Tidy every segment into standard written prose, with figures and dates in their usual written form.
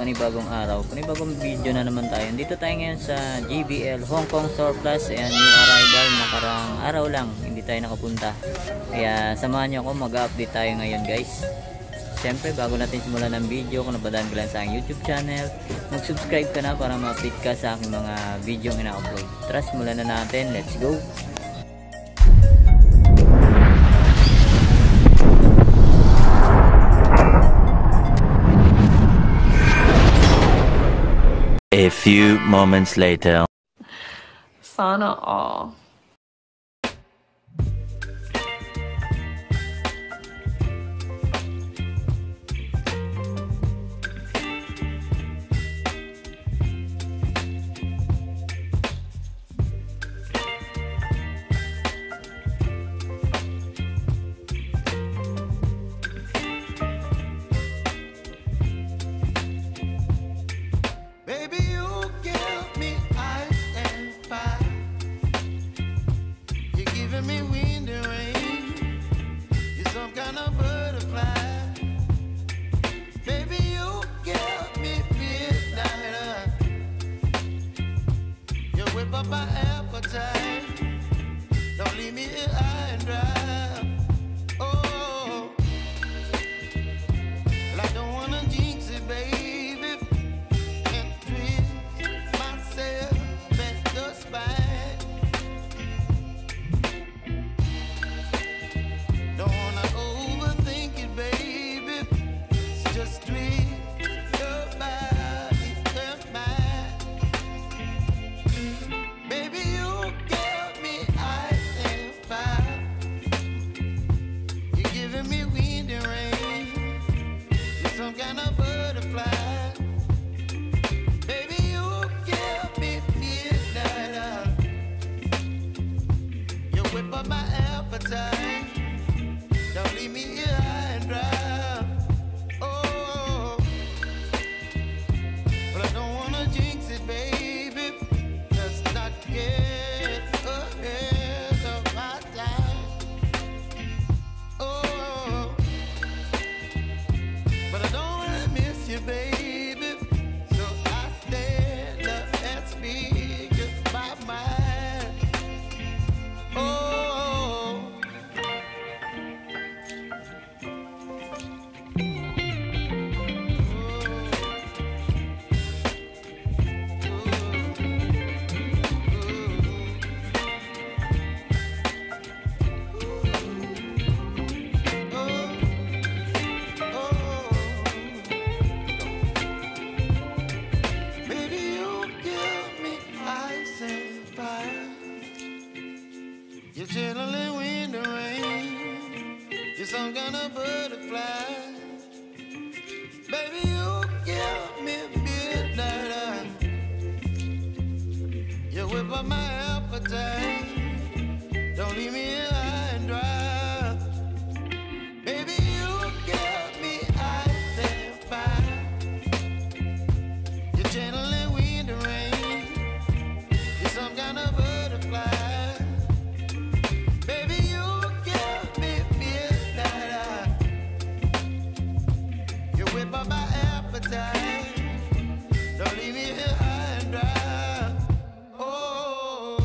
panibagong araw, panibagong video na naman tayo. Dito tayo ngayon sa JBL Hong Kong Store Plus. Ayan, new arrival, nakarang araw lang hindi tayo nakapunta, kaya samahan nyo ako, mag-update tayo ngayon guys. Siyempre bago natin simulan ng video, kung napadaan ka lang sa aking YouTube channel, mag-subscribe ka na para ma-update ka sa aking mga video na ina-upload. Tara, simulan na natin, let's go. A few moments later. Sana all. My appetite, don't leave me here high and dry. Oh, well, I don't wanna jinx it, baby, and twist myself at the spine. Don't wanna overthink it, baby, it's just twist your body and mine. Some kind of butterfly, baby, you give me midnight. You whip up my appetite, don't leave me here high and dry. Oh, but I don't wanna jinx it, baby. Let's not get ahead of my time. Oh, but I don't wanna miss you, baby. So I stand up and speak just my mind. Oh, you're chilling in the rain. You're some kind of butterfly. Baby, you give me midnight. You whip up my appetite. Don't leave me here high and dry. Baby, you give me ice and fire. You're channeling wind and rain. You're some kind of butterfly. My appetite, don't leave me here high and dry. Oh,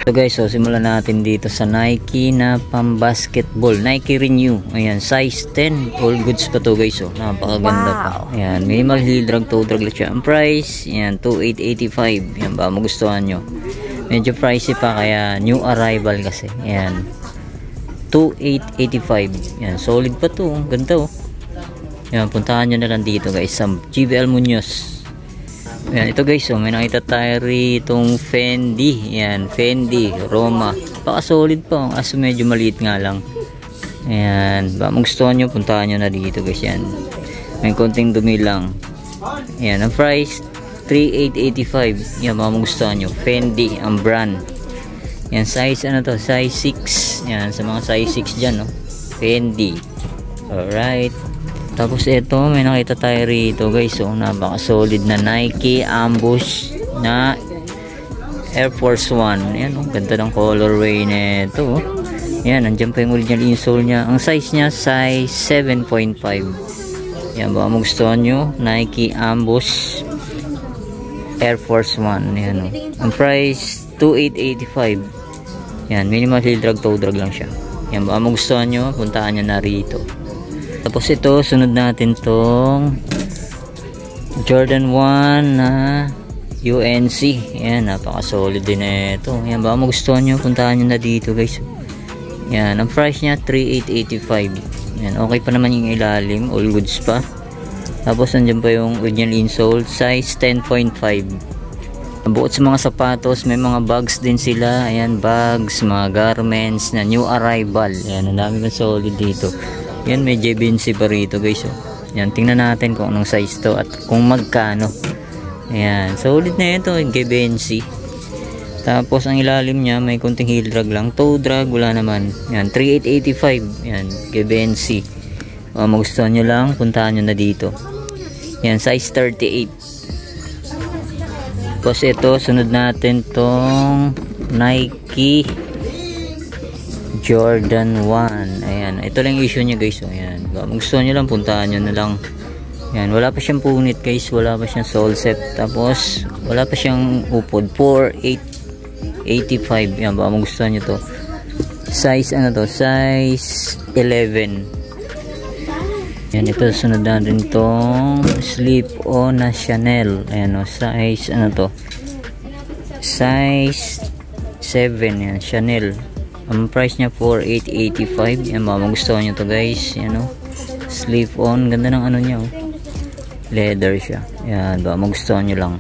So guys, so simulan natin dito sa Nike na pang basketball, Nike Renew. Ayan, size 10, all goods pa to guys. So napakaganda pa. Ayan, minimal heel drag, toe drag lang siya. Ang price, ayan, 2,885. Ayan, ba magustuhan nyo. Medyo pricey pa kaya new arrival kasi. Ayan, 2,885. Ayan, solid pa to. Ganda oh. Ayan, puntahan nyo na lang dito guys sa GBL Munoz. Ayan, ito guys, oh, may nakita tayo ritong Fendi. Ayan, Fendi, Roma. Baka solid pa, aso medyo maliit nga lang. Ayan, baka magustuhan nyo, puntahan nyo na dito guys. Yan, may konting dumi lang. Ayan, ang price 3,885. Ayan, baka magustuhan nyo, Fendi ang brand. Ayan, size ano to, size 6. Ayan, sa mga size 6 dyan, no? Fendi. Alright. Tapos ito, may nakita tayo rito guys, oh, napaka solid na Nike Ambush na Air Force 1. Ayan, oh, ganda ng colorway nito. Ayan, nandiyan pa yung original insole niya. Ang size niya, size 7.5. Ayan, baka magustuhan nyo, Nike Ambush Air Force 1. Ayan, oh. Ang price, 2,885. Ayan, minimal heel drag, toe drag lang siya. Ayan, baka magustuhan nyo, puntaan nyo na rito. Tapos ito, sunod natin tong Jordan 1 na UNC. Ayan, napaka solid din na ito. Ayan, baka magustuhan nyo, puntahan nyo na dito guys. Ayan, ang price nya 3,885. Ayan, okay pa naman yung ilalim, all goods pa. Tapos nandiyan pa yung original insole, size 10.5. Bukod sa mga sapatos, may mga bags din sila. Ayan, bags, mga garments na new arrival. Ayan, ang dami ng solid dito. Yan, may JBNC pa rito guys, oh. Yan, tingnan natin kung anong size to at kung magkano. Ayan, solid na ito, JBNC. Tapos ang ilalim niya may konting heel drag lang, toe drag wala naman. Yan, 3,885. Yan, JBNC. Magustuhan nyo lang, puntahan nyo na dito. Yan, size 38. Tapos ito, sunod natin tong Nike Jordan 1. Ayan, ito lang yung issue niya guys. Ayan, gusto nyo lang, puntahan nyo na lang. Ayan, wala pa siyang punit guys, wala pa siyang sole set. Tapos wala pa siyang upod, 4,885. Ayan, baka magustuhan nyo to. Size ano to, size 11. Ayan, ito sunod natin tong slip on na Chanel. Ayan o, size ano to, size 7. Ayan, Chanel. Ang price niya 4,885. Yan, magustuhan nyo to guys. Yan, oh, slip on, ganda ng ano niya, oh. Leather siya. Yan, magustuhan nyo lang.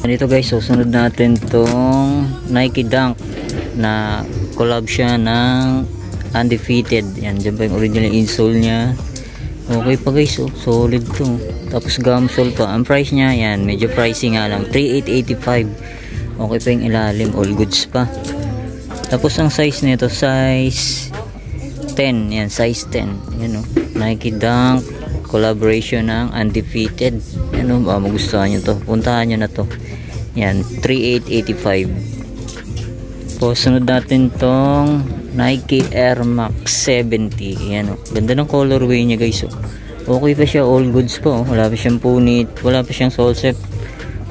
Dito guys, so sunod natin tong Nike Dunk na collab siya ng Undefeated. Yan, dyan pa yung original insole niya. Okay pa guys, oh, solid to. Tapos gumsole pa. Ang price niya, yan, medyo pricey nga lang, 3,885. Okay pa yung ilalim, all goods pa. Tapos ang size nito, size 10. Yan, size 10. Yan, oh, Nike Dunk collaboration ng Undefeated. Yan, oh, magustuhan nyo to, puntahan nyo na to. Yan, 3,885. Tapos sunod natin tong Nike Air Max 70. Yan, oh, ganda ng colorway niya guys, oh. Okay pa siya, all goods po. Wala pa siyang punit, wala pa siyang sole set,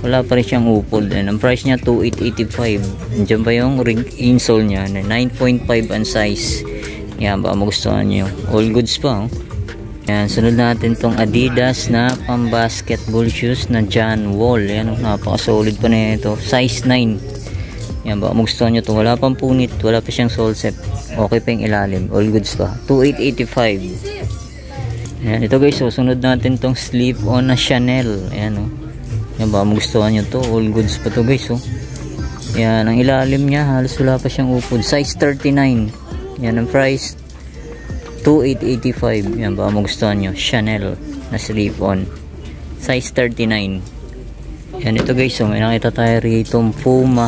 wala pa rin siyang upod. And ang price niya 2,885. Nandiyan pa yung ring insole niya na 9.5 ang size. Yan, baka magustuhan niyo. All goods pa, oh. Yan, sunod natin tong Adidas na pang basketball shoes na John Wall. Yan, oh, napaka solid pa na ito. Size 9. Yan, baka magustuhan niyo to. Wala pang punit, wala pa siyang sole set. Okay pa yung ilalim, all goods pa. 2,885. Ayan, ito guys, so sunod natin tong slip on na Chanel. Ayan, oh. Yan, baka magustuhan nyo to, all goods pa to guys, oh. Yan, ang ilalim niya, halos wala pa siyang upod. Size 39. Yan, ang price 2,885. Yan, baka magustuhan nyo, Chanel na slip on. Size 39. Yan, ito guys, so may nakita tayo rito Puma.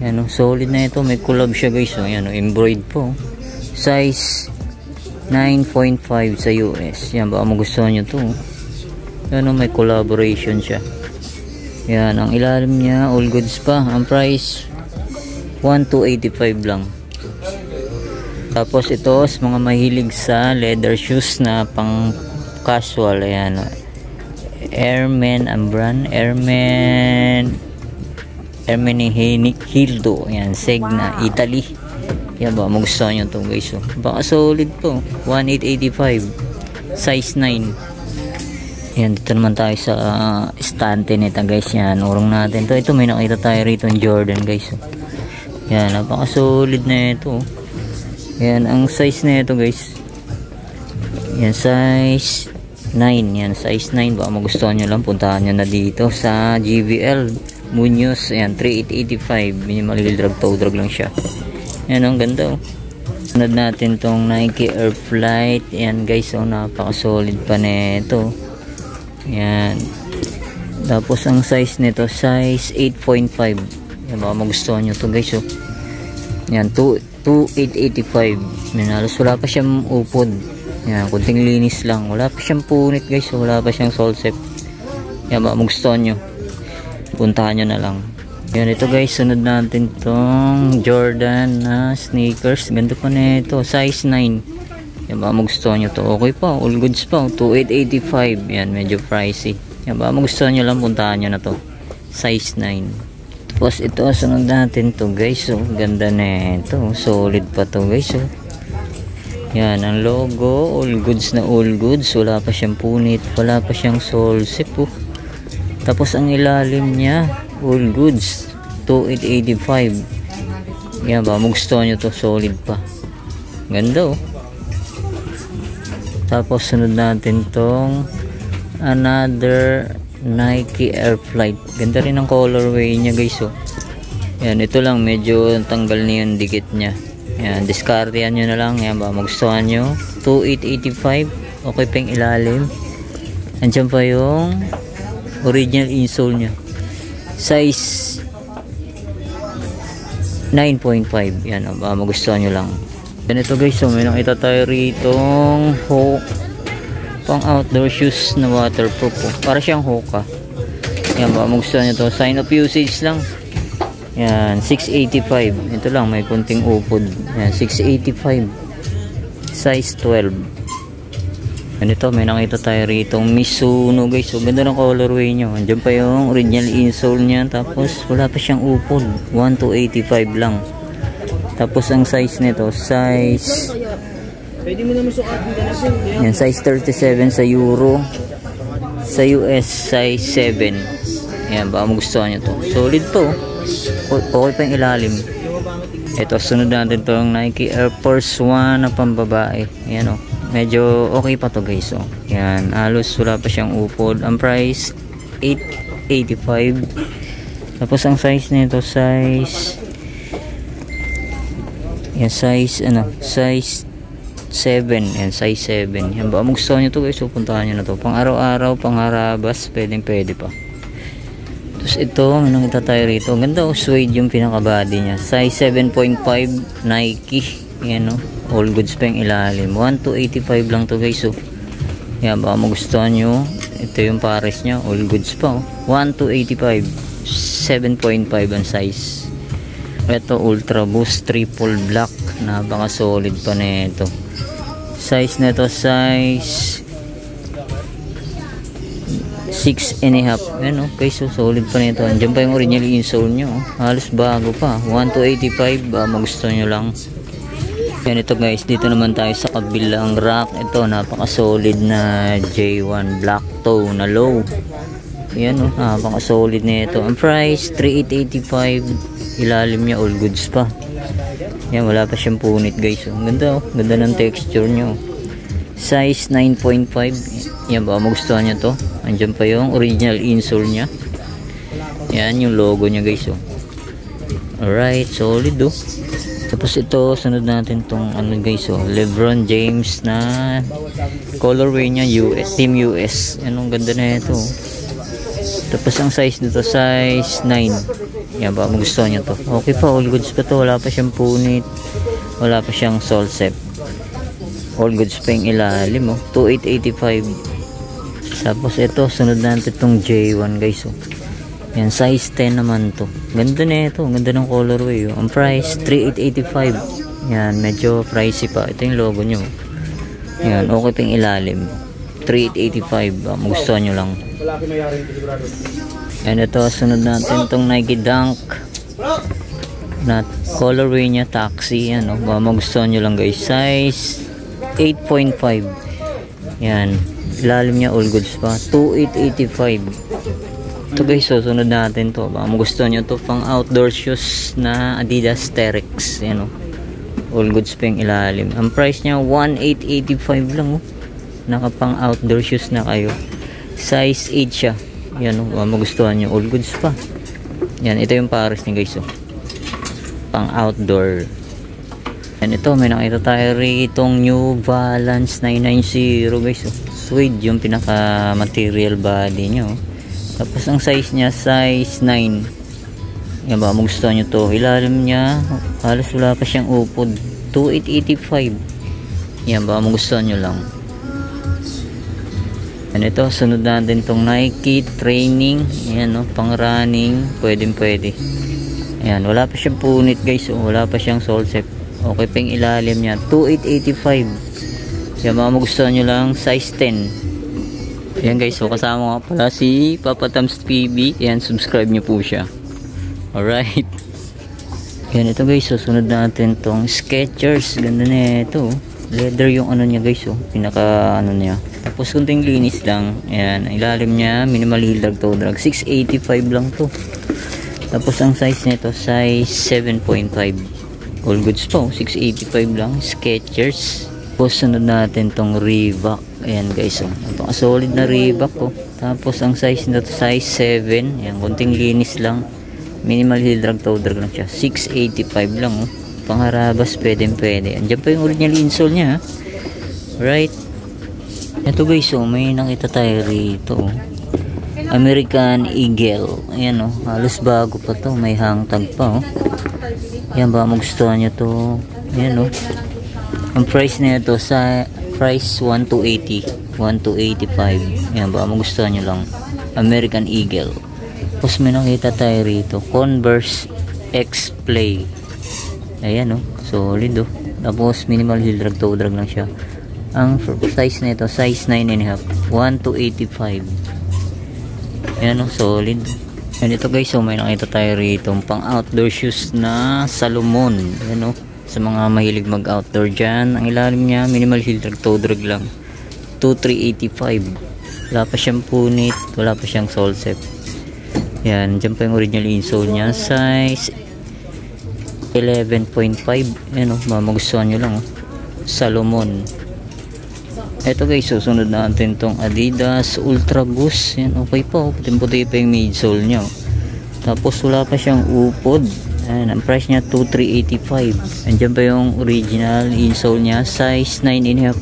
Yan, oh, solid na ito, may collab siya guys, oh. Yan, oh, embroidered po. Size 9.5 sa US. Yan, baka magustuhan nyo to. Yan, oh, may collaboration siya. Yan, ang ilalim niya, all goods pa. Ang price 1,285 lang. Tapos ito, sa mga mahilig sa leather shoes na pang casual, ayan, Airman ang brand. Airman ni Hildo. Yan, Segna, Italy. Yan ba, magustuhan nyo to guys. Oh. Baka solid po. 1885. Size 9. Yan, dito naman tayo sa stante nito guys. Yan, urong natin to. Ito may nakita tayo rito ng Jordan guys. Oh. Yan, napaka solid na ito. Oh. Yan, ang size na ito guys. Yan, size 9. Yan, size 9. Baka magustuhan nyo lang, puntahan nyo na dito sa GBL Munoz. Ayan, 3885. Minimal drag, tow drag lang siya. Ayan, ang ganda oh. Sunod natin tong Nike Air Flight. Ayan guys, oh, napaka solid pa nito. Ayan. Tapos ang size nito, size 8.5. Ayan, baka magustuhan nyo to guys oh. Ayan, 2885. Halos wala pa siyang upod. Yan, kunting linis lang. Wala pa siyang punit guys. Wala pa siyang sole set. Yan, baka magustuhan nyo, puntahan nyo na lang. Yan, ito guys, sunod natin tong Jordan na sneakers. Ganda pa na ito, size 9. Yan, baka magustuhan nyo to. Okay pa, all goods pa, 2885. Yan, medyo pricey. Yan, baka magustuhan nyo lang, puntahan nyo na to, size 9. Tapos ito, sunod natin to guys. So, ganda na ito, solid pa to guys. So, yan, ang logo, all goods na all goods. Wala pa siyang punit, wala pa siyang sole set po. Tapos ang ilalim niya, all goods, 2885. Yan ba, magustuhan nyo to, solid pa. Ganda oh. Tapos sunod natin tong another Nike Air Flight. Ganda rin ang colorway niya guys oh. Yan, ito lang, medyo tanggal na yung dikit niya. Yan, diskartehan nyo na lang. Yan ba, magustuhan nyo, 2885. Okay pa yung ilalim. Andiyan pa yung original insole nya, size 9.5. Yan ba, magustuhan nyo lang. Yan, ito guys, so may nakita tayo ritong pang outdoor shoes na waterproof oh. Para siyang Hoka. Yan ba, magustuhan nyo to, sign of usage lang. Yan, 685. Ito lang, may kunting upod. Yan, 685. Size 12. Yan, ito, may nakita tayo rito Mizuno guys. So, ganda ng colorway nyo. Andiyan pa yung original insole niya. Tapos, wala pa siyang upod. 1285 lang. Tapos, ang size nito, size... Yan, size 37 sa Euro. Sa US, size 7. Yan, baka magustuhan nyo to. Solid to. Okay pa yung ilalim. Ito, sunod natin itong Nike Air Force 1 na pambabae. Ayan o, medyo okay pa to guys o. Yan, halos wala pa siyang upod. Ang price 885. Tapos ang size nito, size yan, size size 7. Yan, size 7. Yan, baka magustuhan nyo to guys o, puntahan nyo na to. Pang araw-araw, pang harabas, pwede pa. Tapos ito, nakita tayo rito. Ganda o, suede yung pinaka-body niya. Size 7.5 Nike. Yan o, all goods pa yung ilalim. 1285 lang to guys o. Yan, baka magustuhan nyo. Ito yung pares niya, all goods pa o. 1285. 7.5 ang size. Ito, Ultra Boost Triple Black. Napaka solid pa na ito. Size na ito, size 6.5. Yan o, guys, so solid pa nito. Andiyan pa yung original insole nyo. Halos bago pa. 1285. Magustuhan nyo lang. Yan, ito guys, dito naman tayo sa kabilang rack. Ito, napaka solid na J1 black toe na low. Yan o, napaka solid na ito. Ang price 3885. Ilalim niya, all goods pa. Yan, wala pa siyang punit guys. Ang ganda o, ganda ng texture nyo. Size 9.5. Yan, baka magustuhan nyo to. Andyan pa yung original insole nya. Yan yung logo nya guys oh. Alright, solid oh. Tapos ito, sunod natin tong ano guys oh, LeBron James na colorway nya US, Team US. Yan, ang ganda na ito oh. Tapos ang size nito, size 9. Yan, baka magustuhan nyo to. Okay pa, all goods pa to. Wala pa siyang punit, wala pa siyang sole set. All goods pa yung ilalim oh. 2885. Tapos ito, sunod natin itong J1 guys oh. Yan, size 10 naman to. Ganda na ito, ganda ng colorway oh. Ang price 3885. Yan, medyo pricey pa. Ito yung logo nyo. Yan, okay pa yung ilalim. 3885. Magustuhan nyo lang. And ito, sunod natin itong Nike Dunk na colorway niya taxi. Ano, magustuhan nyo lang guys. Size 8.5. Yan, ilalim niya all goods pa. 2885. Ito guys, so sunod natin to. Magustuhan nyo to, pang outdoor shoes na Adidas Terex. Yan o, all goods pa yung ilalim. Ang price niya 1885 lang oh. Nakapang outdoor shoes na kayo. Size 8 siya. Yan o, magustuhan nyo, all goods pa. Yan, ito yung pares niya guys oh. Pang outdoor. Yan, ito may nakita tayo ritong New Balance 990 guys oh. Suede yung pinaka material body nyo. Tapos ang size niya size 9. Yan ba, magustuhan nyo to. Ilalim niya halos wala pa siyang upod. 2885. Yan ba, magustuhan nyo lang. Yan, ito sunod natin tong Nike Training. Yan no, pang running. Pwede. Yan, wala pa siyang punit guys oh. Wala pa siyang sole set. Okay pa yung ilalim niya. 2885. Yan ba, magustuhan nyo lang. Size 10. Yan guys, so kasama nga pala si Papa Tams PB. Yan, subscribe nyo po siya. Alright. Yan, ito guys, so sunod natin tong Skechers. Ganda na ito. Leather yung ano niya guys, oh. Pinaka ano niya. Tapos kunting linis lang. Yan, ilalim niya minimal heel toe drag. 685 lang to. Tapos ang size nito size 7.5. All goods po, 685 lang. Skechers. Tapos sunod natin tong Reebok. Ayan guys, oh. Ito solid na Reebok oh. Tapos ang size nito size 7. Ayan, kunting linis lang. Minimal heel toe drag lang siya. 685 lang oh. Pangharabas pwede. Andiyan pa yung original insole niya ha. Right. Ito guys, oh, may nakita tayo rito oh. American Eagle. Ayan oh, halos bago pa to. May hang tag pa oh. Ayan ba, magustuhan nyo to. Ayan oh. Ang price na ito sa price 1280, 1285. Ayan ba, magustuhan nyo lang. American Eagle. Tapos may nakita tayo rito, Converse X Play. Ayan oh, solid oh. Tapos minimal heel toe drag lang siya. Ang size na ito size 9.5, 1285. Ayan oh, solid. Ayan, ito guys, so may nakita tayo rito pang outdoor shoes na Salomon. Ayan oh, sa mga mahilig mag outdoor dyan. Ang ilalim niya minimal heel toe drag lang. 2385. Wala pa siyang punit, wala pa siyang sole set. Yan, dyan pa yung original insole niya. Size 11.5. Yan o, magustuhan nyo lang o. Salomon. Eto guys, susunod natin tong Adidas Ultra Boost. Yan, okay pa o. Puti-puti pa yung midsole nya o. Tapos wala pa siyang upod. Yan, ang price niya 2385. Andyan pa yung original insole niya. Size 9.5.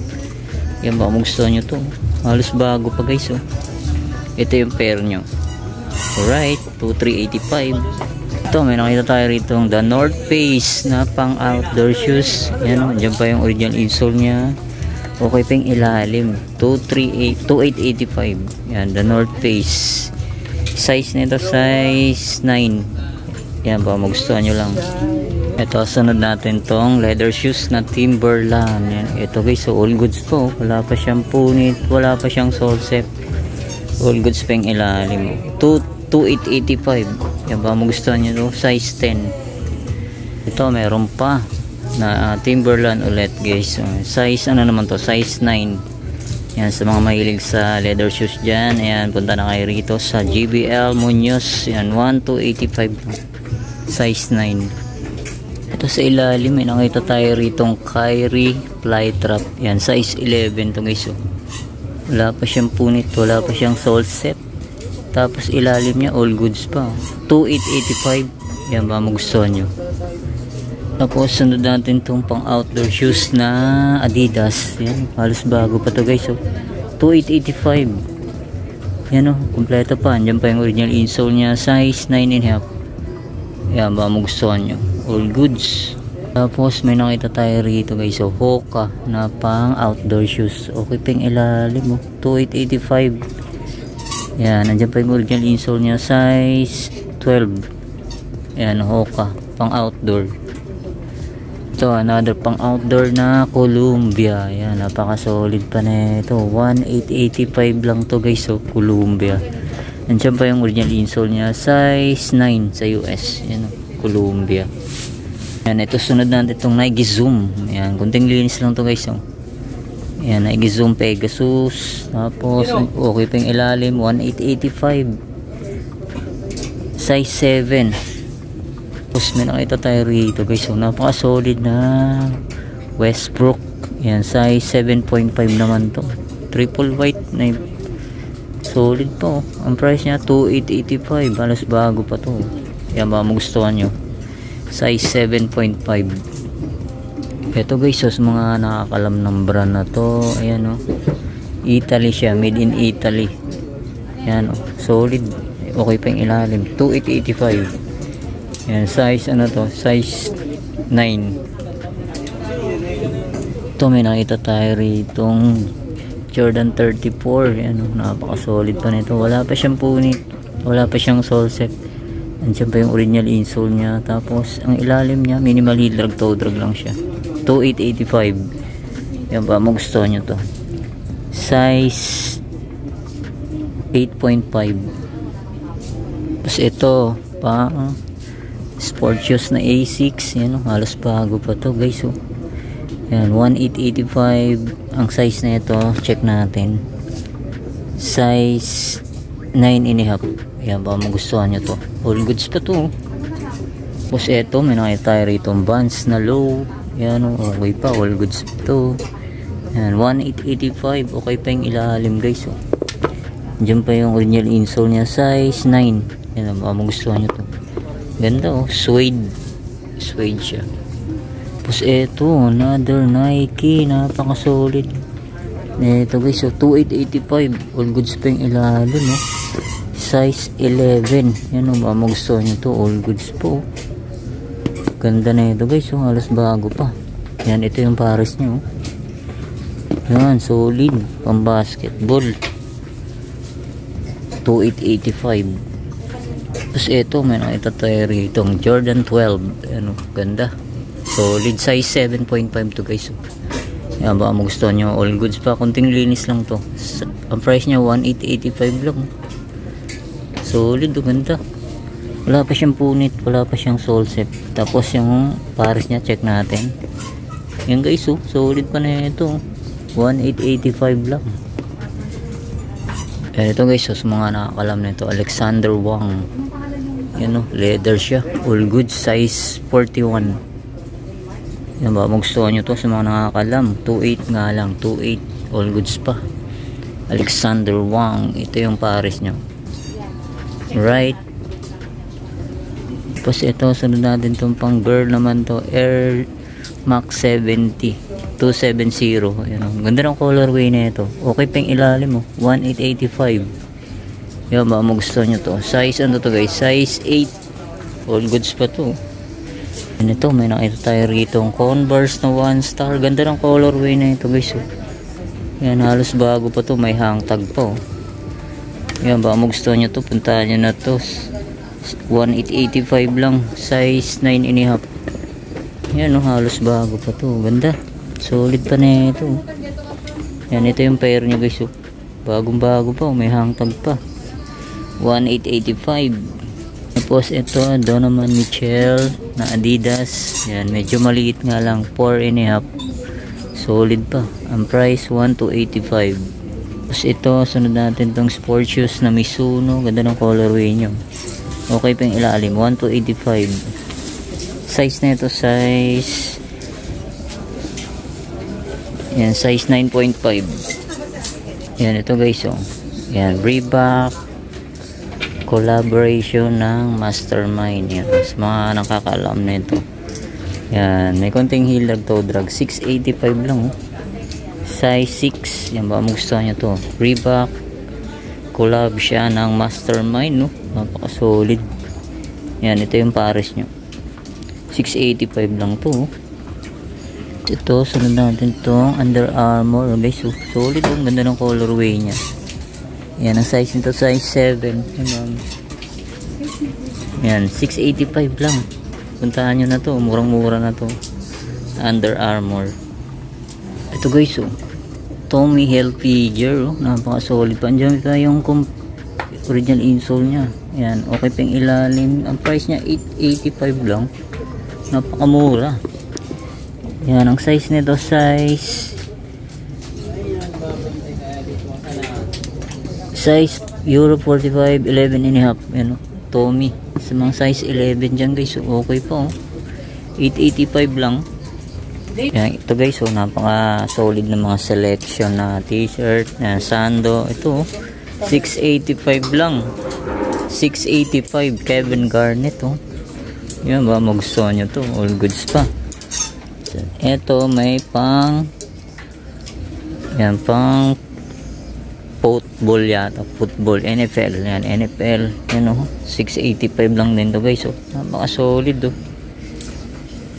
Yan ba, magustuhan nyo to. Halos bago pa guys o. Ito yung pair nyo. Alright, 2385. Ito, may nakita tayo rito The North Face na pang outdoor shoes. Yan, dyan pa yung original insole nya. Okay pa yung ilalim. 2885. Yan, The North Face. Size nito size 9. Yan ba, magustuhan nyo lang. Ito, sunod natin tong leather shoes na Timberland. Yan, ito guys, so all goods po. Wala pa siyang punit, wala pa siyang sole set. All goods pa yung ilalim. 2885. Yan ba, magustuhan nyo to? Size 10. Ito, meron pa na Timberland ulit guys. Size ano naman to? Size 9. Yan, sa mga mahilig sa leather shoes dyan. Ayan, punta na kayo rito sa GBL Munoz. Yan, 1285. Size 9. Ito sa ilalim, may nakita tayo ritong Kyrie Flytrap. Yan, size 11 to guys. Wala pa siyang punit, wala pa siyang sole set. Tapos ilalim niya all goods pa. 2885. Yan ba, magustuhan nyo. Tapos sunod natin itong pang outdoor shoes na Adidas. Yan, halos bago pa to guys. 2885. Yan o, kompleto pa. Yan pa yung original insole niya. Size 9.5. Yan ba, magustuhan nyo. All goods. Tapos may nakita tayo rito guys. So Hoka na pang outdoor shoes. Okay pa yung ilalim. 2885. Yan, nandiyan pa yung original insole niya. Size 12. Yan, Hoka pang outdoor. Ito, another pang outdoor na Columbia. Yan, napaka solid pa na ito. 1,885 lang to guys. So, Columbia. Nandiyan pa yung original insole niya. Size 9 sa US. Yan, Columbia. Yan, ito sunod natin itong Nike Zoom. Yan, kunting linis lang to guys. So. Yan, Nike Zoom Pegasus. Tapos, okay pa yung ilalim. 1,885. Size 7. Tapos may nakita tayo rito guys. So, napaka solid na Westbrook. Yan, size 7.5 naman to. Triple white na solid po. Ang price niya 2,885. Halos bago pa to. Yan ba magustuhan nyo? Size 7.5. Ito guys, so, sa mga nakakalam ng brand na to, ayan o. Italy siya, made in Italy. Yan o, solid. Okay pa yung ilalim. 2,885. Yan, size ano to? Size 9. Ito may nakita tayo ritong Jordan 34. Yan, napaka solid pa nito. Wala pa siyang punit. Wala pa siyang sole set. Andiyan pa yung original insole niya. Tapos ang ilalim niya minimal heel drag, toe drag lang siya. 2,885. Yan ba, magustuhan nyo to. Size 8.5. Tapos ito pa sport shoes na A6. Yan, halos bago pa to guys. Oh. Yan, 1,885 ang size na ito. Check natin. Size 9.5. Yan ba, magustuhan nyo to. All goods pa to. Tapos ito, may nakita tayo rito Vans na low. Yan, okay pa, all goods pa to. Yan, 1,885. Okay pa yung ilalim guys. Oh. Diyan pa yung original insole niya. Size 9. Yan ba, magustuhan nyo to. Ganda oh, suede siya. Tapos eto, another Nike, napaka solid. Eto guys, so 2,885. All goods pa yung ilalim oh. Size 11. Yan oh, magustuhan nyo to, all goods po. Ganda na ito guys, oh, halos bago pa. Yan, ito yung pares nyo oh. Yan, solid, pang basketball. 2,885. Tapos ito, may nakita tayo rito Jordan 12. Ano, ganda. Solid, size 7.5 to guys. Yan ba, magustuhan nyo, all goods pa. Kunting linis lang to. Ang price niya 1,885 lang. Solid, ganda. Wala pa siyang punit, wala pa siyang sole set. Tapos yung pares niya, check natin. Yan guys, oh, solid pa na ito. 1,885 lang. Ito guys, so, sa mga nakakalam na ito, Alexander Wang. Yan o, leather siya. All goods, size 41. Yan ba, magustuhan nyo to sa mga nakakalam. 2,800 nga lang, 2,800. All goods pa. Alexander Wang. Ito yung pares nyo. Right. Tapos ito, sunod natin itong pang girl naman to. Air Max 70. 270. Yan, ganda ng colorway na ito. Okay pa yung ilalim mo. 1,885. Yan ba, magustuhan nyo to. Size ano to guys? Size 8. All goods pa to. Yan ito, may nakita tayo rito Converse na 1 star. Ganda ng colorway na ito guys. Yan, halos bago pa to. May hang tag pa. Yan ba, magustuhan nyo to. Puntahan nyo na to. 1,885 lang. Size 9.5. Yan, halos bago pa to. Ganda. Solid pa na ito. Yan, ito yung pair nyo guys. Bagong bago pa. May hang tag pa. 1,885. Tapos ito, Donovan Mitchell na Adidas. Yan, medyo maliit nga lang. 4.5. Solid pa. Ang price 1,285. Tapos ito, sunod natin tong sport shoes na Mizuno. Ganda ng colorway nyo. Okay pa yung ilalim. 1,285. Size na ito, size yan, size 9.5. Yan, ito guys oh. Yan, Reebok collaboration ng Mastermind. Yan, sa mga nakakaalam na ito. Yan, may konting heel drag, toe drag. 685 lang oh. Size 6. Yan ba, magustuhan nyo to. Reebok collab siya ng Mastermind no. Napaka solid. Yan, ito yung pares nyo. 685 lang to oh. Ito, sunod natin itong Under Armour guys, so, solid, ang ganda ng colorway nya. Yan, ang size nito, size 7. Yan, 685 lang. Puntahan nyo na to, murang mura na to. Under Armour. Ito guys, oh, Tommy Hilfiger, oh, napaka solid pa. Andiyan pa yung original insole nya. Yan, okay pa yung ilalim. Ang price nya 885 lang, napakamura. Yan, ang size nito, size Euro 45, 11 and a half. Yan, oh, Tommy sa mga size 11 dyan guys, so okay pa, oh. 885 lang. Yan, ito guys, so napaka solid na mga selection na t-shirt na sando. Ito, 685 lang. 685 Kevin Garnett, oh. Yan ba, magustuhan nyo to, all goods pa. Ito may pang, yan, pang football yata, football, NFL. Yan, NFL, yan, oh, 685 lang din to guys, oh. Napaka solid, oh.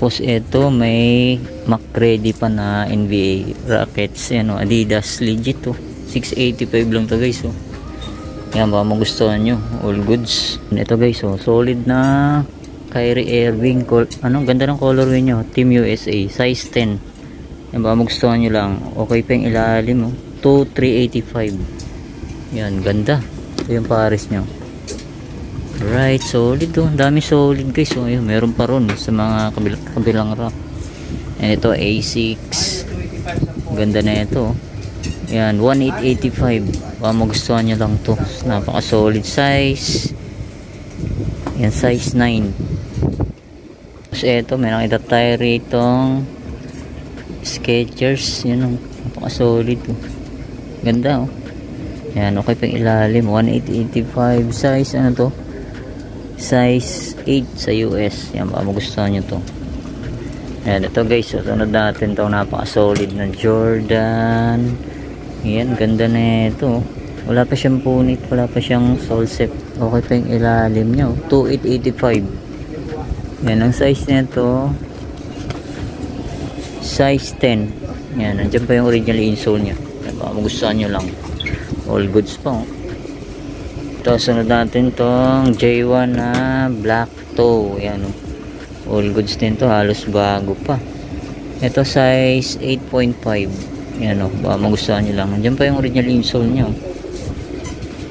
Tapos ito may McCready pa na NBA rackets, yan, oh, Adidas, legit, oh. 685 lang to guys, oh. Yan ba, magustuhan nyo, all goods. Ito guys, oh, solid na Kyrie Irving, ganda ng colorway nyo, Team USA, size 10. Yan ba, magustuhan nyo lang, okay pa yung ilalim, oh. 2,385. Yan, ganda. Ito yung pares nyo. Right, solid, oh. Dami solid guys, oh. Ayun, meron pa ron sa mga kabilang rack. And ito A6, ganda na ito, oh. Yan, 1,885. Magustuhan nyo lang to, napaka solid size. Yan, size 9. Tapos ito, may nakita tayo ritong Skechers. Yan, oh, napaka solid, oh. Ganda, oh. Yan, okay pa yung ilalim. 1,885 size, ano to, size 8 sa US. Yan, baka magustuhan nyo to. Yan, ito guys, so sunod natin to, napaka solid na Jordan. Yan, ganda na ito. Wala pa siyang punit, wala pa siyang sole set. Okay pa yung ilalim nyo, 2,885. Yan, ang size nito, size 10. Yan, nandiyan pa yung original insole nya. Yan, baka magustuhan nyo lang, all goods pa, oh. Ito, sunod natin tong J1 na black toe. Yan, oh, all goods din to, halos bago pa. Ito size 8.5. Yan, oh, baka magustuhan nyo lang. Nandiyan pa yung original insole nya, oh.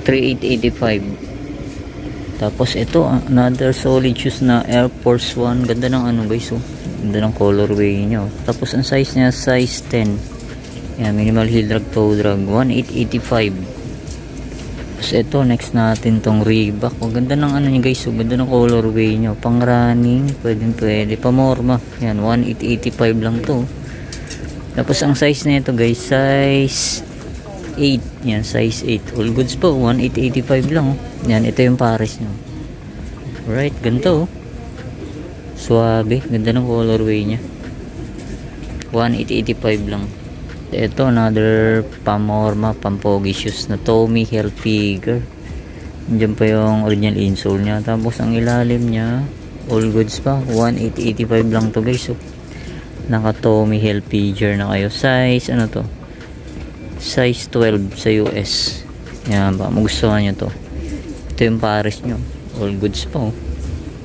3,885. Tapos ito, another solid shoes na Air Force 1. Ganda ng ano guys, oh. Ganda ng colorway nya, oh. Tapos ang size nya, size 10. Yan, minimal heel drag, toe drag, 1,885. Tapos ito, next natin tong Reebok. Oh, ganda ng ano niya guys, oh. Ganda ng colorway nya, pang running, pwede pamorma. Yan, 1,885 lang to. Tapos ang size na ito guys, size 8. Yan, size 8, all goods po, 1,885 lang, oh. Yan, ito yung pares nya. Right, ganito, oh. Suabe, ganda ng colorway nya, 1,885 lang. Ito, another pamorma, pampogi shoes na Tommy Hilfiger. Diyan pa yung original insole nya. Tapos ang ilalim nya, all goods pa, 1,885 lang to guys, oh. Naka Tommy Hilfiger na kayo. Size, ano to, size 12 sa US. Yan, baka magustuhan nyo to. Ito yung pares nyo, all goods pa, oh.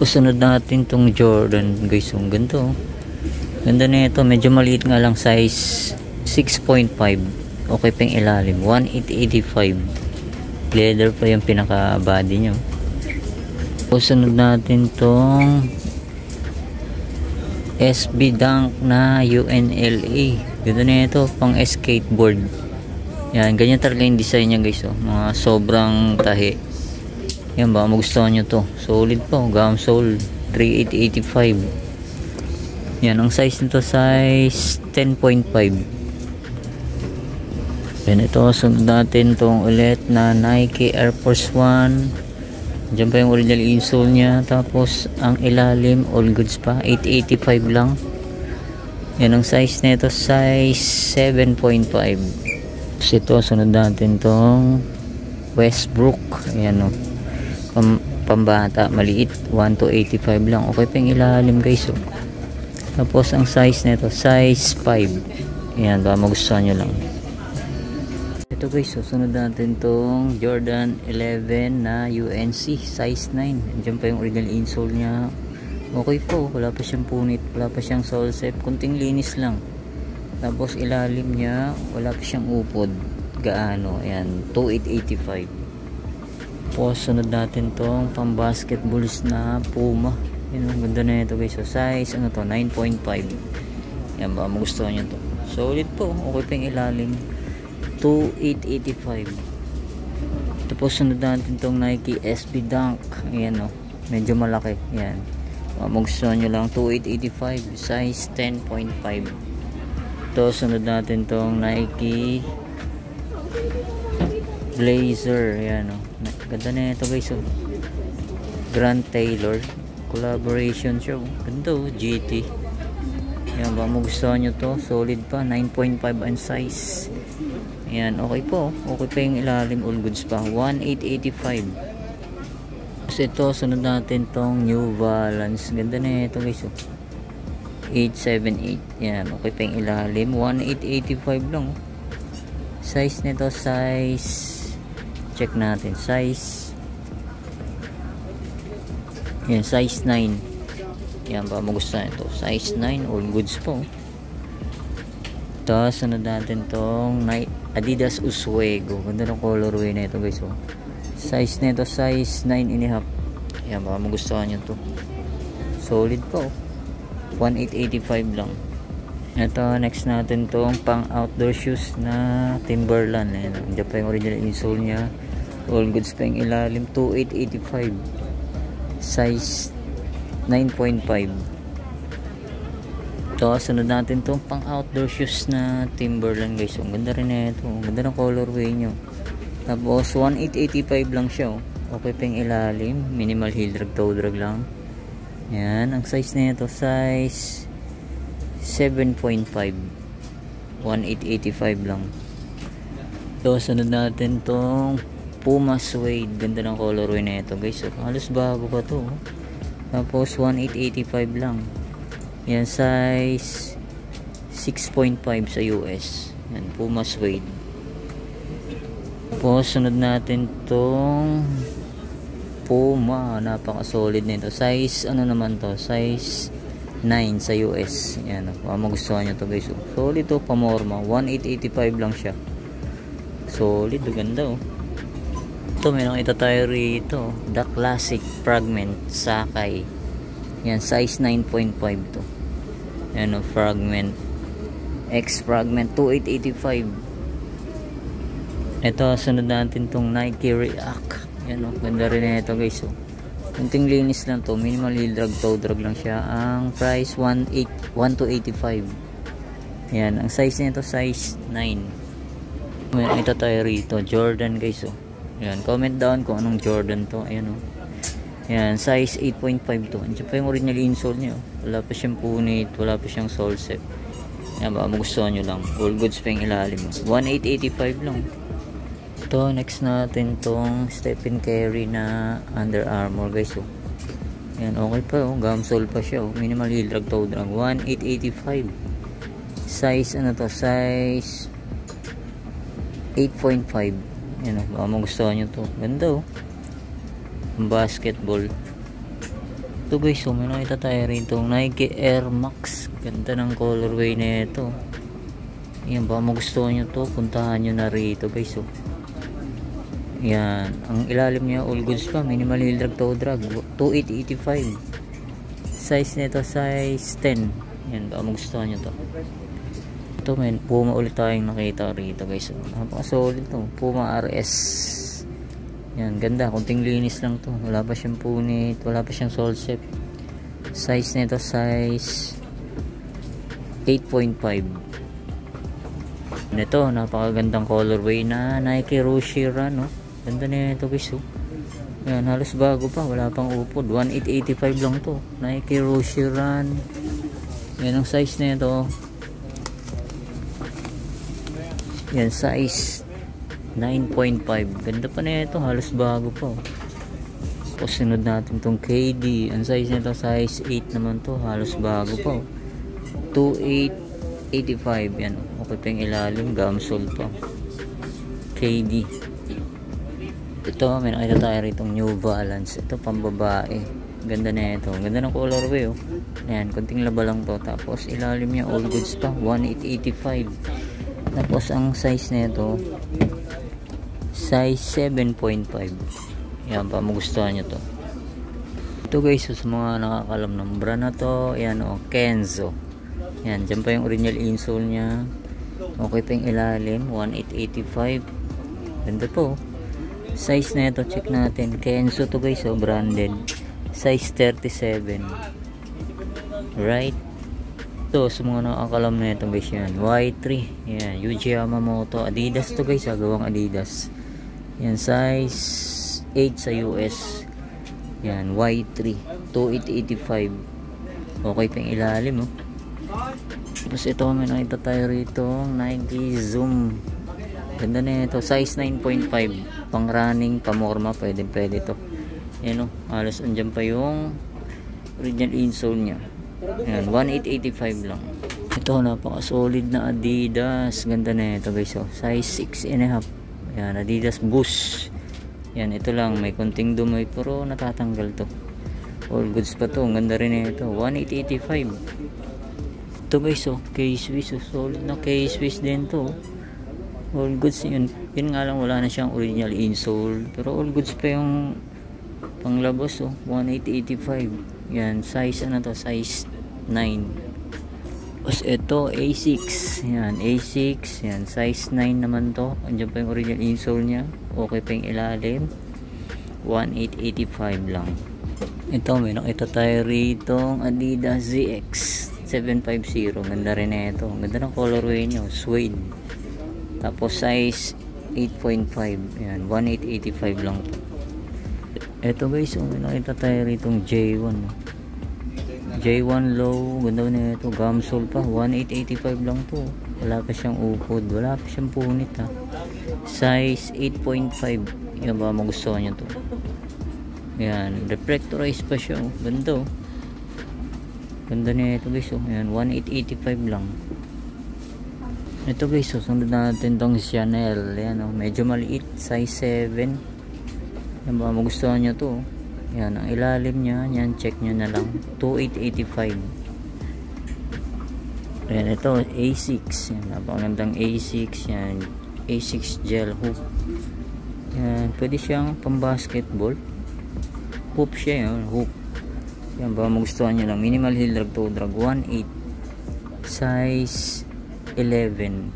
Kusunod natin tong Jordan guys, oh. Ganito, oh. Ganda na ito, medyo maliit nga lang, size 6.5. Okay pa yung ilalim, 1,885. Leather pa yung pinaka body nyo. Kusunod natin tong SB Dunk na UNLA. Ganda na ito, pang skateboard. Yan, ganyan talaga yung design nya guys, oh. Mga sobrang tahi. Yan, baka magustuhan nyo to. Solid pa, oh. Gum sole, 3,885. Yan, ang size nito, size 10.5. Yan, ito, sunod natin tong ulit na Nike Air Force 1. Diyan pa yung original insole nya. Tapos ang ilalim, all goods pa, 8,885 lang. Yan, ang size nito, size 7.5. Tapos ito, sunod natin tong Westbrook. Ayan, oh, pambata, maliit, 1,285 lang. Okay pa yung ilalim guys, oh. Tapos ang size nito, size 5. Ayan, baka magustuhan nyo lang. Ito guys, so sunod natin tong Jordan 11 na UNC, size 9. Diyan pa yung original insole nya. Okay po, wala pa siyang punit, wala pa siyang sole set, kunting linis lang. Tapos ilalim niya wala pa siyang upod gaano. Ayan, 2885. Tapos sunod natin tong pang basketballs na Puma. Yan, ang ganda na ito guys. So size ano to, 9.5. Yan, baka magustuhan nyo to. Solid po, okay pa yung ilalim. 2885. Tapos sunod natin tong Nike SB Dunk. Ayan o, medyo malaki. Yan, baka magustuhan nyo lang. 2885, size 10.5. Ito, sunod natin tong Nike Blazer. Ayan o, ganda na ito guys o. Grand Taylor collaboration show. Ganda o, GT. Ayan, baka magustuhan nyo to. Solid pa, 9.5 ang size. Ayan, okay po, okay pa yung ilalim, all goods pa. 1885. Tapos ito, sunod natin tong New Balance. Ganda na ito guys o, 878. Yan, okay pa yung ilalim. 1885 lang. Size nito, size, check natin, size, yan, size 9. Yan, ba magustuhan ito, size 9, all goods po. Tapos sunod natin tong Adidas Oswego. Ganda ng colorway na ito guys. Size nito, size 9.5. Yan, baka magustuhan nyo to. Solid po, 1885 lang. Ito, next natin tong pang outdoor shoes na Timberland. Ayan, hindi pa yung original insole nya, all goods pa yung ilalim. 2885, size 9.5. Ito, sunod natin tong pang outdoor shoes na Timberland guys. Ang ganda rin na ito, ang ganda ng colorway nyo. Tapos 1885 lang siya. Okay pa yung ilalim, minimal heel drag, toe drag lang. Yan, ang size na ito, size 7.5. 1885 lang. So, sunod natin tong Puma Suede. Ganda ng colorway na ito guys. So, halos bago pa to. Tapos 1885 lang. Yan, size 6.5 sa US. Yan, Puma Suede. Tapos sunod natin tong Puma, napaka solid nito. Size ano naman to, size 9 sa US. Yan, magustuhan nyo to guys. Solid to, pamorma. 1885 lang siya. Solid, ganda oh. Ito, may nakita tayo rito, The Classic Fragment Sakay. Yan, size 9.5 to. Yan o, Fragment X Fragment, 2885. Ito, sunod natin tong Nike React. Yan o, ganda rin na ito guys o. Kunting linis lang to, minimal heel drag, toe drag lang siya. Ang price 1285. Yan, ang size nito size 9. May nakita tayo rito, Jordan guys o. Yan, comment down kung anong Jordan to. Ayan o. Yan, size 8.5 to. Andiyan pa yung original insole niya. Wala pa siyang punit, wala pa siyang sole set. Yan, baka magustuhan nyo lang. All goods pa yung ilalim mo. 1885 lang. Ito, next natin tong Stephen Curry na Under Armour guys. Oh. Yan, okay pa. Oh. Gamsole pa siya. Oh. Minimal heel drag, toe drag. 1885. Size, ano to? Size 8.5. Yan, oh. Baka magustuhan nyo to. Ganda oh. Basketball. Ito guys, oh, may nakita tayo rin itong Nike Air Max. Ganda ng colorway na ito. Yan, baka magustuhan nyo to, puntahan nyo na rito guys. Oh. Yan, ang ilalim niya all goods pa, minimal heel drag, toe drag. 2885. Size nito size 10. Yan, baka magustuhan nyo to. Ito men, Puma ulit tayong nakita rito guys. Napaka solid to, Puma RS. Yan, ganda, kunting linis lang to. Wala pa siyang punit, wala pa siyang sole set. Size nito size 8.5. Ito, napakagandang colorway na Nike Roshe Run, no? Ganda na ito guys, oh. Yan, halos bago pa, wala pang upod. 1885 lang to, Nike Roshe Run. Yan ang size na ito. Yan, size 9.5. Ganda pa na ito, halos bago pa, oh. Tapos sunod natin tong KD. Ang size nito size 8 naman to, halos bago pa, oh. 2885. Yan, okay pa yung ilalim, gamsole pa. KD. Ito, may nakita tayo rito New Balance. Ito, pambabae. Ganda na ito. Ganda ng colorway oh. Ayan, konting laba lang to. Tapos ilalim niya all goods pa, 1885. Tapos ang size na ito, size 7.5. Yan pa, magustuhan nyo to. Ito guys, so, sa mga nakakalam ng brand na to, ayan oh, Kenzo. Yan, dyan pa yung original insole nya. Okay pa yung ilalim, 1885. Ganda to. Size na ito, check natin. Kenzo to guys, oh, branded. Size 37. Right. Ito, sa mga nakakalam na ito guys, yan. Y3. Yan, Yuji Yamamoto. Adidas to guys, gawang Adidas. Yan, size 8 sa US. Yan, Y3. 2885. Okay pa yung ilalim, oh. Tapos ito, may nakita tayo rito. Nike Zoom. Ganda na ito. Size 9.5. Pang running, pamorma. Pwede to. Yan o. Halos andyan pa yung original insole nya. Yan. 1885 lang. Ito, napaka solid na Adidas. Ganda na ito guys. Oh. Size 6.5. Yan. Adidas Boost. Yan. Ito lang. May konting dumoy. Pero natatanggal to. All goods pa to. Ganda rin na ito. 1885. Ito guys. Oh. K-Swiss. Oh. Solid na K-Swiss din to. All goods yun. Yun nga lang, wala na siyang original insole. Pero all goods pa yung panglabas, oh. 1885. Yan, size ano to? Size 9. Tapos ito, A6. Yan, A6. Yan, size 9 naman to. Andiyan pa yung original insole nya. Okay pa yung ilalim. 1885 lang. Ito, may nakita tayo rito. Adidas ZX 750. Ganda rin na ito. Ganda ng colorway nyo. Suede. Tapos size 8.5. Yan, 1885 lang to. Ito guys, may nakita tayo ritong J1. J1 low, ganda na ito. Gamsole pa, 1885 lang to. Wala pa siyang upod, wala pa siyang punit ha. Size 8.5. Yan ba, magustuhan nyo to. Yan, reflectorized pa siya. Ganda oh. Ganda na ito guys oh. Yan, 1885 lang. Ito guys, sunod natin tong Chanel. Yan oh, medyo maliit, size 7. Yan ba, magustuhan nyo to. Yan, ang ilalim nya, yan, check nyo na lang. 2885. Yan, ito, A6. Yan, napakagandang A6. Yan, A6 gel hoop. Yan, pwede siyang pang basketball. Hoop siya yun, hoop. Yan ba, magustuhan nyo lang. Minimal heel drag to drag, 1.8. Size 11.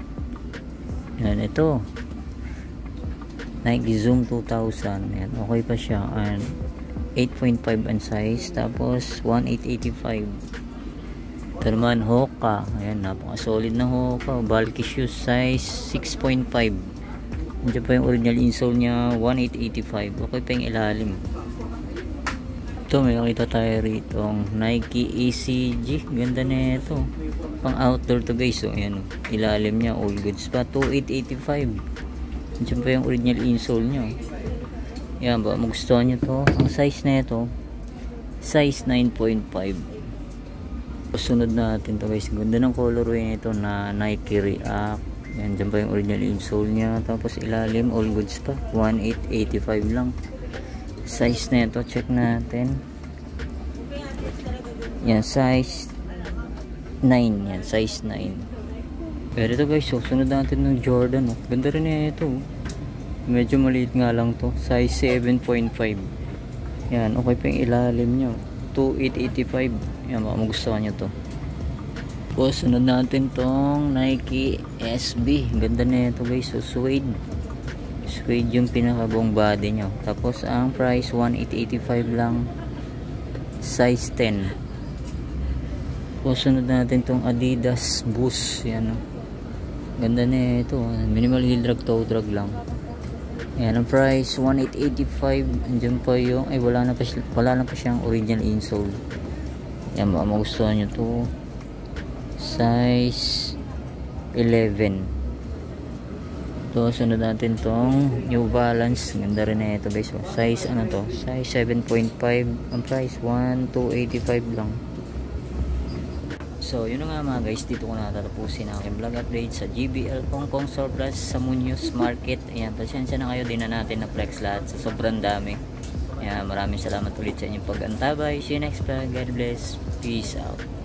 Yan, ito. Nike Zoom 2000. Yan, okay pa siya. 8.5 ang size. Tapos 1885. Ito naman Hoka. Ayan, napaka solid na Hoka. Bulky shoes, size 6.5. Nandiyan pa yung original insole nya, 1885. Okay pa yung ilalim. Ito, may nakita tayo rito Nike ECG. Ganda na ito. Pang outdoor to guys. So, ayan, ilalim nya, all goods pa. 2885. Diyan pa yung original insole nyo. Yan ba, magustuhan nyo to. Ang size na ito, size 9.5. Sunod natin to guys. Ganda ng colorway nito na Nike React. Yan, diyan pa yung original insole nya. Tapos ilalim, all goods pa. 1885 lang. Size na ito, check natin. Yan, size 9. Yan, size 9. Pero ito guys, so, sunod natin ng Jordan. Oh. Ganda rin na ito. Oh. Medyo maliit nga lang to. Size 7.5. Yan, okay pa yung ilalim nyo. 2885. Yan, baka magustuhan nyo to. O, sunod natin tong Nike SB. Ganda na ito guys. So, suede. Suede yung pinakabuong body nyo. Tapos, ang price, 1885 lang. Size 10. O, sunod natin tong Adidas Boost. Yan, oh. Ganda na ito. Minimal heel drag, toe drag lang. Ayan, ang price 1885. Andiyan pa yung wala na pa siyang original insole. Ayan, baka magustuhan nyo to. Size 11. Ito, sunod natin tong New Balance. Ganda rin na ito guys. Size ano to? Size 7.5. Ang price 1285 lang. So, yun na nga mga guys, dito ko na tatapusin ang aking vlog update sa GBL Hong Kong Surplus sa Muñoz Market. Ayan, pasensya na kayo, din na natin na flex lahat sa sobrang dami. Kaya maraming salamat ulit sa inyong pag-antabay. See you next vlog. God bless. Peace out.